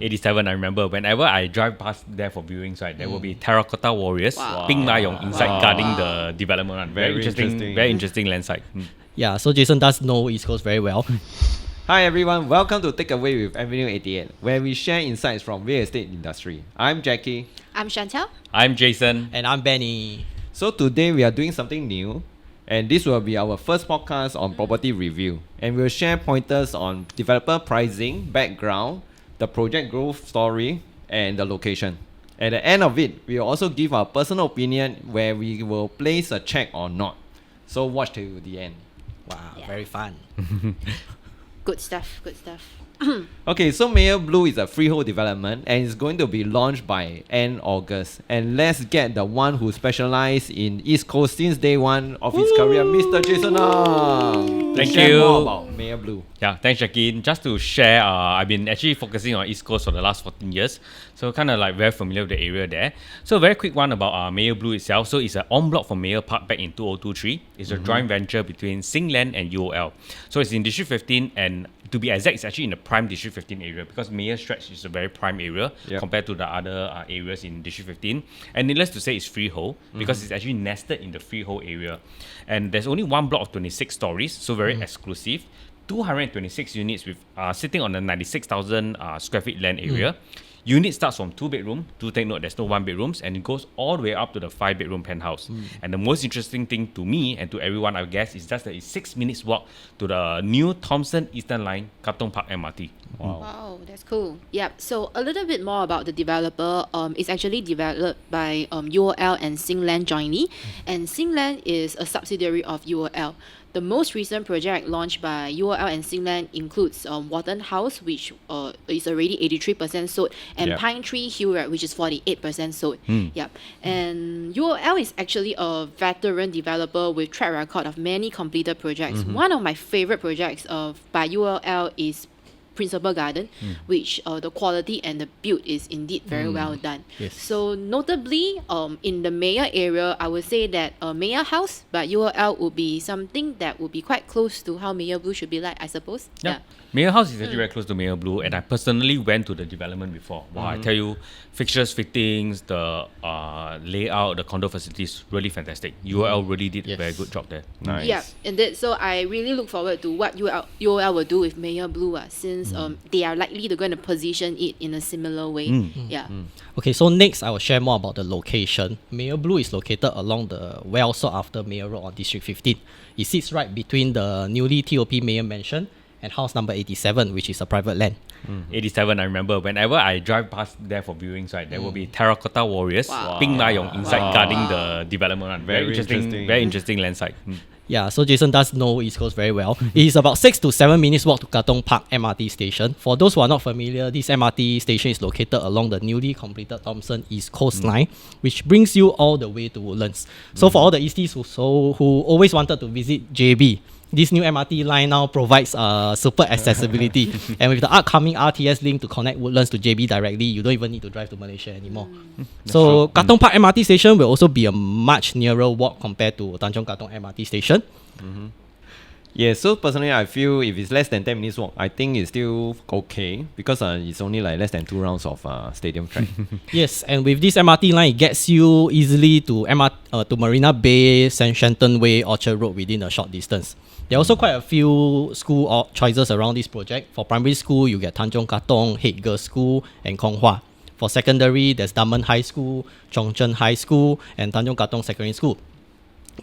87, I remember. Whenever I drive past there for viewings, right, there will be terracotta warriors, Ping Mayong inside guarding the development. Right? Very interesting land site. Yeah, so Jason does know East Coast very well. Hi everyone, welcome to Takeaway with Avenue 88, where we share insights from real estate industry. I'm Jackie. I'm Chantel. I'm Jason. And I'm Benny. So today we are doing something new, and this will be our first podcast on property review, and we'll share pointers on developer pricing, background, the project growth story, and the location. At the end of it, we will also give our personal opinion where we will place a check or not. So watch till the end. Wow, very fun. Good stuff. Okay, so Meyer Blue is a freehold development and it's going to be launched by end August. And let's get the one who specialized in East Coast since day one of his career, Mr. Jason Ng. Thank share you. more about Meyer Blue. Yeah, thanks, Jackie. Just to share, I've been actually focusing on East Coast for the last 14 years. So kind of like very familiar with the area there. So very quick one about Meyer Blue itself. So it's an en bloc for Meyer Park back in 2023. It's a joint venture between Singland and UOL. So it's in District 15, and to be exact, it's actually in the prime District 15 area because Meyer Stretch is a very prime area compared to the other areas in District 15. And needless to say, it's freehold because it's actually nested in the freehold area. And there's only one block of 26 stories, so very exclusive. 226 units with sitting on a 96,000 square feet land area. Unit starts from 2 bedroom. Do take note, there's no 1 bedrooms, and it goes all the way up to the 5 bedroom penthouse. And the most interesting thing to me and to everyone, I guess, is just that it's 6 minutes walk to the new Thomson Eastern Line Katong Park MRT. Wow, that's cool. Yep. So a little bit more about the developer. It's actually developed by UOL and Singland jointly, and Singland is a subsidiary of UOL. The most recent project launched by UOL and Singland includes Wharton House, which is already 83% sold, and Pine Tree Hill, which is 48% sold. Yep. And UOL is actually a veteran developer with track record of many completed projects. One of my favorite projects by UOL is Principal Garden, which the quality and the build is indeed very well done. Yes. So notably, in the Meyer area, I would say that Meyer House by UOL would be something that would be quite close to how Meyer Blue should be like, I suppose. Yeah. Meyer House is actually very close to Meyer Blue, and I personally went to the development before. Wow, I tell you, fixtures, fittings, the layout, the condo facilities, really fantastic. UOL really did a very good job there. Nice. Yeah, and so I really look forward to what UOL will do with Meyer Blue, since they are likely to going to position it in a similar way. Okay, so next I will share more about the location. Meyer Blue is located along the well sought after Meyer Road on District 15. It sits right between the newly TOP Meyer Mansion and house number 87, which is a private land. 87, I remember. Whenever I drive past there for viewings, right, there will be terracotta warriors, Ping Mayong inside guarding the development. Right? Very interesting land site. Yeah, so Jason does know East Coast very well. It is about 6 to 7 minutes walk to Katong Park MRT station. For those who are not familiar, this MRT station is located along the newly completed Thomson East Coast Line, which brings you all the way to Woodlands. So for all the Easties who always wanted to visit JB, this new MRT line now provides super accessibility. And with the upcoming RTS link to connect Woodlands to JB directly, you don't even need to drive to Malaysia anymore. So Katong Park MRT station will also be a much nearer walk compared to Tanjong Katong MRT station. Yeah, so personally I feel if it's less than 10 minutes walk, I think it's still okay because it's only like less than 2 rounds of stadium track. Yes, and with this MRT line, it gets you easily to to Marina Bay, St. Shenton Way, Orchard Road within a short distance. There are also quite a few school choices around this project. For primary school, you get Tanjong Katong, Head Girls School, and Kong Hwa. For secondary, there's Dunman High School, Chongchen High School, and Tanjong Katong Secondary School.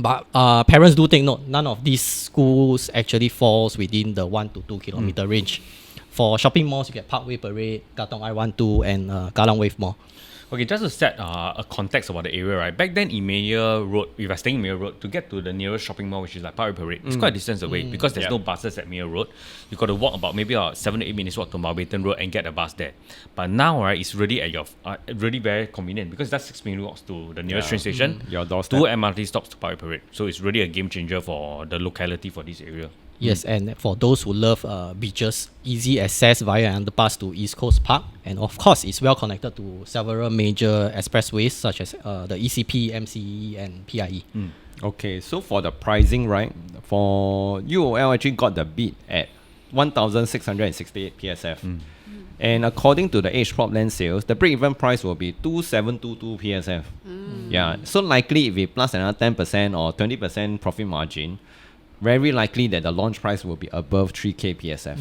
But parents do take note, none of these schools actually falls within the 1 to 2 kilometer range. For shopping malls, you get Parkway Parade, Katong I-12, and Kallang Wave Mall. Okay, just to set a context about the area, right? Back then in Meyer Road, if you're staying in Meyer Road, to get to the nearest shopping mall, which is like Parkway Parade, it's quite a distance away because there's no buses at Meyer Road. You got to walk about maybe 7 to 8 minutes walk to Mountbatten Road and get a bus there. But now, right, it's really at your really very convenient because that's 6 minute walks to the nearest train station, your doorstep, 2 MRT stops to Parkway Parade. So it's really a game changer for the locality for this area. Yes, and for those who love beaches, easy access via underpass to East Coast Park. And of course, it's well connected to several major expressways such as the ECP, MCE, and PIE. Okay, so for the pricing, right, for UOL actually got the bid at 1,668 PSF. And according to the H-Prop land sales, the break-even price will be 2722 PSF. Yeah, so likely if we plus another 10% or 20% profit margin, very likely that the launch price will be above 3K PSF.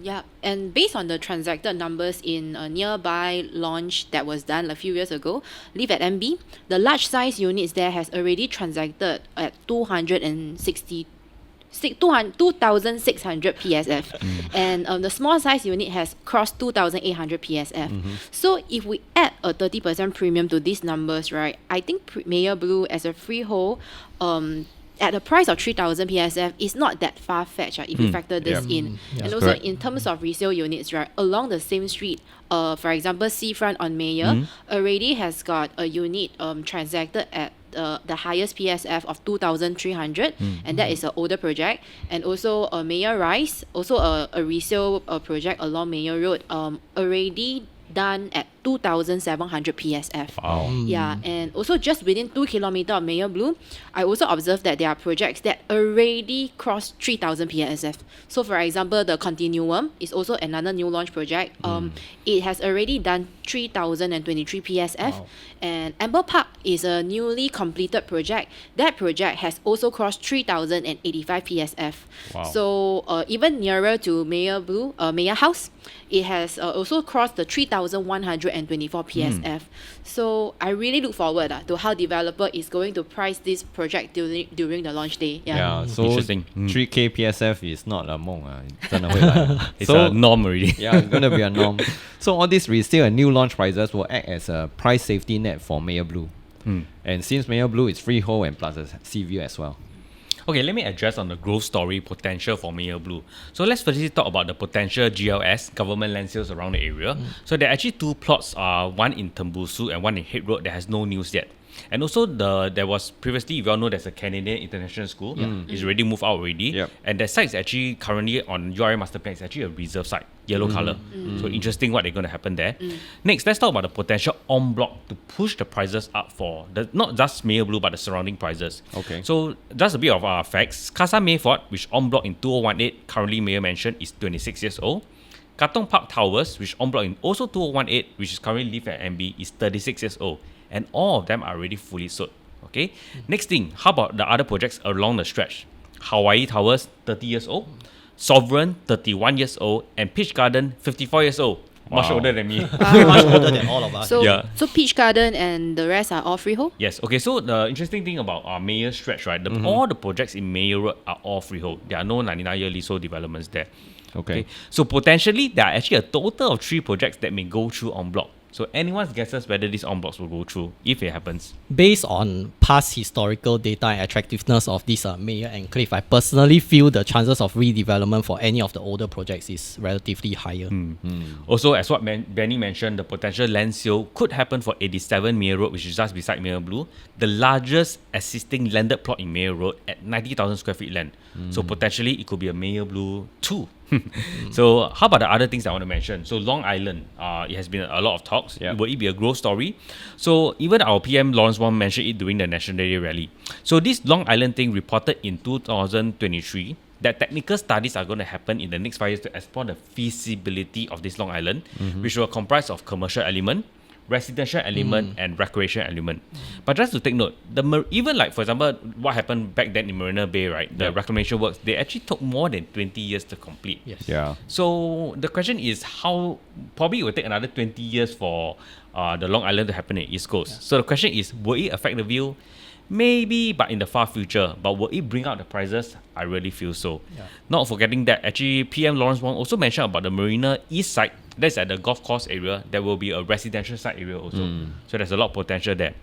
Yeah, and based on the transacted numbers in a nearby launch that was done a few years ago, Live at MB, the large size units there has already transacted at 2,600 PSF, and the small size unit has crossed 2,800 PSF. So if we add a 30% premium to these numbers, right, I think Meyer Blue as a freehold, at a price of 3,000 PSF is not that far-fetched, if you factor this in. And also correct. in terms of resale units, right, along the same street, for example, Seafront on Meyer already has got a unit transacted at the highest PSF of 2,300, and that is an older project. And also Meyer Rise, also a resale project along Meyer Road, already done at 2,700 PSF. Wow. Yeah, and also just within 2 kilometers of Meyer Blue, I also observed that there are projects that already crossed 3,000 PSF. So for example, the Continuum is also another new launch project. It has already done 3,023 PSF. And Amber Park is a newly completed project. That project has also crossed 3,085 PSF. Wow. So even nearer to Meyer Blue, Meyer House, it has also crossed the 3,124 PSF. So I really look forward to how developer is going to price this project during the launch day. Yeah, so Interesting. 3K PSF is not a 梦啊，真的会来。 It's a norm already. Yeah, it's going to be a norm. So all these resale and new launch prices will act as a price safety net for Meyer Blue. And since Meyer Blue is freehold and plus a sea view as well. Okay, let me address on the growth story potential for Meyer Blue. So let's firstly talk about the potential GLS, government land sales around the area. So there are actually two plots, one in Tembusu and one in Head Road that has no news yet. And also there was previously, if you all know, there's a Canadian international school. It's already moved out already. Yep. And that site is actually currently on URA master plan. It's actually a reserve site, yellow color. So interesting what they're going to happen there. Next, let's talk about the potential en bloc to push the prices up for not just Meyer Blue but the surrounding prices. Okay. So just a bit of facts. Casa Mayford, which en bloc in 2018, currently Mayor mentioned, is 26 years old. Katong Park Towers, which en bloc in also 2018, which is currently Live at MB, is 36 years old. And all of them are already fully sold. Okay. Next thing, how about the other projects along the stretch? Hawaii Towers, 30 years old. Sovereign, 31 years old. And Peach Garden, 54 years old. Much older than me. Much older than all of us. So, so Peach Garden and the rest are all freehold? Yes. Okay. So the interesting thing about Meyer Stretch, right? All the projects in Meyer Road are all freehold. There are no 99-year leasehold developments there. Okay. So potentially there are actually a total of 3 projects that may go through en bloc. So anyone's guesses whether these en blocs will go through if it happens. Based on past historical data and attractiveness of this Meyer Enclave, I personally feel the chances of redevelopment for any of the older projects is relatively higher. Also, as what Benny mentioned, the potential land sale could happen for 87 Meyer Road, which is just beside Meyer Blue, the largest existing landed plot in Meyer Road at 90,000 square feet land. So potentially it could be a Meyer Blue 2. So how about the other things I want to mention? So Long Island, it has been a lot of talks. Yeah. Will it be a growth story? So even our PM Lawrence Wong mentioned it during the National Day rally. So this Long Island thing reported in 2023 that technical studies are going to happen in the next 5 years to explore the feasibility of this Long Island, which will comprise of commercial element, residential element and recreation element. But just to take note, even like for example what happened back then in Marina Bay, right? The reclamation works, they actually took more than 20 years to complete. Yes. Yeah. So the question is how probably it will take another 20 years for the Long Island to happen in East Coast. So the question is, will it affect the view? Maybe, but in the far future. But will it bring out the prices? I really feel so. Not forgetting that actually PM Lawrence Wong also mentioned about the Marina East side. That's at the golf course area. There will be a residential side area also. So there's a lot of potential there.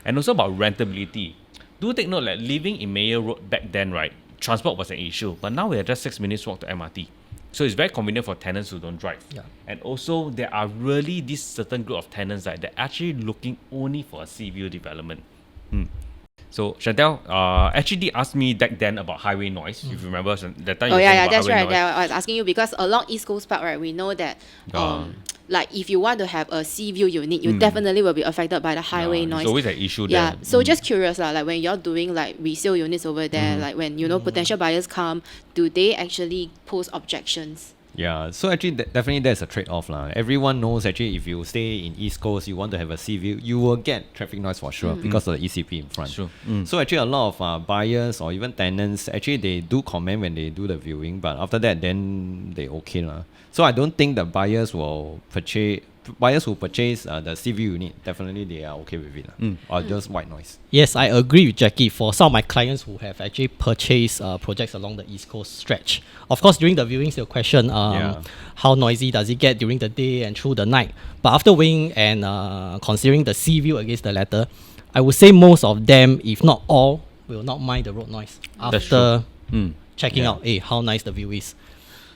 And also about rentability. Do take note that living in Meyer Road back then, right, transport was an issue. But now we are just 6 minutes walk to MRT. So it's very convenient for tenants who don't drive. And also there are really this certain group of tenants that are actually looking only for a sea view development. So Chantel actually did ask me back then about highway noise. If you remember that time. Oh you yeah, about that's highway right. noise. I was asking you because along East Coast Park, right, we know that like if you want to have a sea view unit, you definitely will be affected by the highway noise. It's always an issue Yeah, there. so just curious like when you're doing like resale units over there, like when potential buyers come, do they actually pose objections? Yeah, so actually definitely there's a trade-off lah. Everyone knows actually if you stay in East Coast, you want to have a sea view, you will get traffic noise for sure because of the ECP in front. True. So actually a lot of buyers or even tenants, actually they do comment when they do the viewing, but after that then they okay lah. So I don't think the buyers who purchase the sea view unit, definitely they are okay with it lah. Or just white noise. Yes, I agree with Jackie. For some of my clients who have actually purchased projects along the East Coast stretch, of course, during the viewings, they'll question how noisy does it get during the day and through the night. But after weighing and considering the sea view against the latter, I would say most of them, if not all, will not mind the road noise after checking out how nice the view is.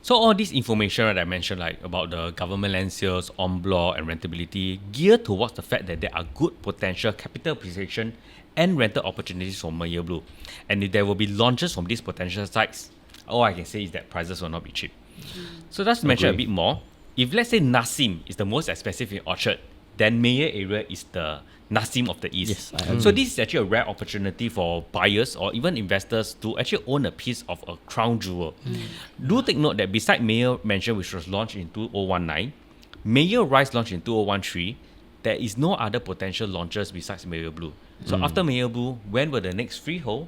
So all this information that I mentioned, like about the government land sales, en bloc, and rentability, geared towards the fact that there are good potential capital appreciation and rental opportunities for Meyer Blue. And if there will be launches from these potential sites, all I can say is that prices will not be cheap. So just to mention a bit more, if let's say Nasim is the most expensive in Orchard, then Meyer area is the Nasim of the East. Yes, I agree. So this is actually a rare opportunity for buyers or even investors to actually own a piece of a crown jewel. Do take note that beside Meyer Mansion, which was launched in 2019, Meyer Rise launched in 2013, there is no other potential launches besides Meyer Blue. So after Meyer Blue, when will the next Freehold,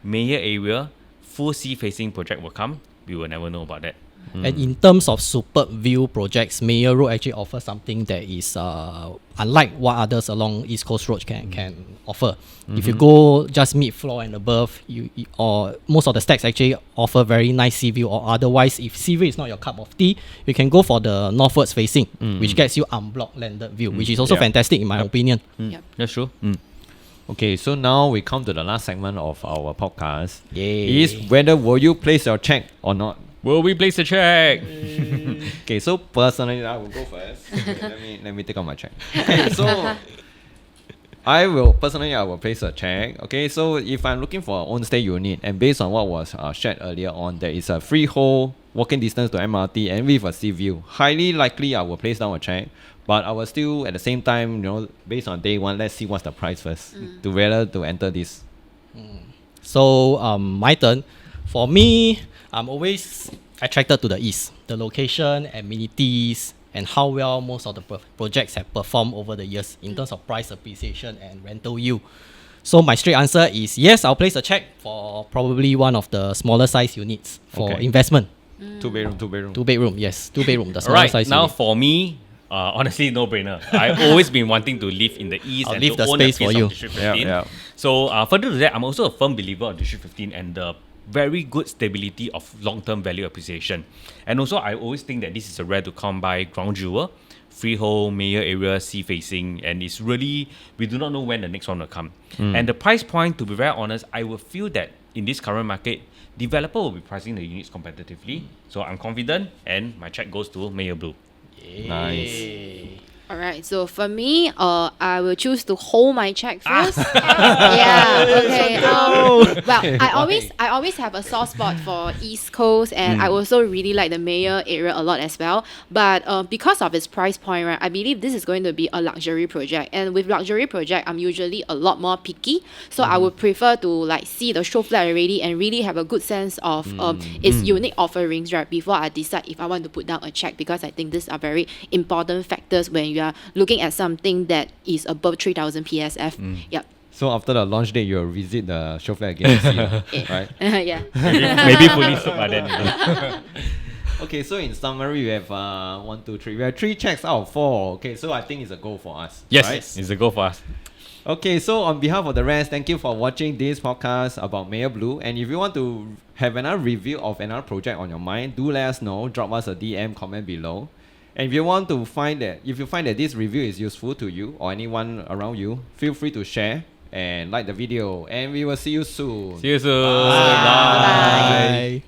Meyer area, full sea-facing project will come? We will never know about that. And in terms of superb view projects, Meyer Road actually offers something that is unlike what others along East Coast Road can offer. If you go just mid-floor and above, or most of the stacks actually offer very nice sea view, or otherwise, if sea view is not your cup of tea, you can go for the northwards facing, which gets you unblocked landed view, which is also fantastic in my opinion. That's true. Okay, so now we come to the last segment of our podcast. Yay. Is whether will you place your check or not? Will we place a check? Okay, so personally, I will go first. Okay, let me take out my check. Okay, so I will place a check. Okay, so if I'm looking for an own stay unit, and based on what was shared earlier on, there is a freehold, walking distance to MRT, and with a sea view. Highly likely, I will place down a check. But I will still, at the same time, based on day one, let's see what's the price first to whether to enter this. So my turn. For me, I'm always attracted to the east. The location, amenities, and how well most of the projects have performed over the years in terms of price appreciation and rental yield. So my straight answer is yes, I'll place a check for probably one of the smaller size units for investment. Two bedroom. Two bedroom, yes. Two bedroom, the smaller Right, size now unit. for me, honestly, no brainer. I've always been wanting to live in the east I'll and leave to the own a space piece for of you. District 15. Yeah. So further to that, I'm also a firm believer of District 15 and the very good stability of long-term value appreciation. And also, I always think that this is a rare to come by ground jewel, freehold, Meyer area, sea-facing, and it's really, we do not know when the next one will come. And the price point, to be very honest, I would feel that in this current market, developer will be pricing the units competitively. So I'm confident, and my check goes to Meyer Blue. Nice. Alright, so for me, I will choose to hold my check first. Yeah, okay. Well, I always have a soft spot for East Coast, and I also really like the Meyer area a lot as well. But because of its price point, right, I believe this is going to be a luxury project. And with luxury project, I'm usually a lot more picky. So I would prefer to see the show flat already and really have a good sense of its unique offerings, right, before I decide if I want to put down a check, because I think these are very important factors when you are looking at something that is above 3,000 PSF. Yep. So after the launch date, you'll visit the show flat again this year, right? Yeah. Maybe fully sold by then. Okay, so in summary, we have 1, 2, 3. We have 3 checks out of 4. Okay, so I think it's a go for us. Yes, right? it's a go for us. Okay, so on behalf of the rest, thank you for watching this podcast about Meyer Blue. And if you want to have another review of another project on your mind, do let us know. Drop us a DM, comment below. And if you find that this review is useful to you or anyone around you, feel free to share and like the video. And we will see you soon. See you soon. Bye.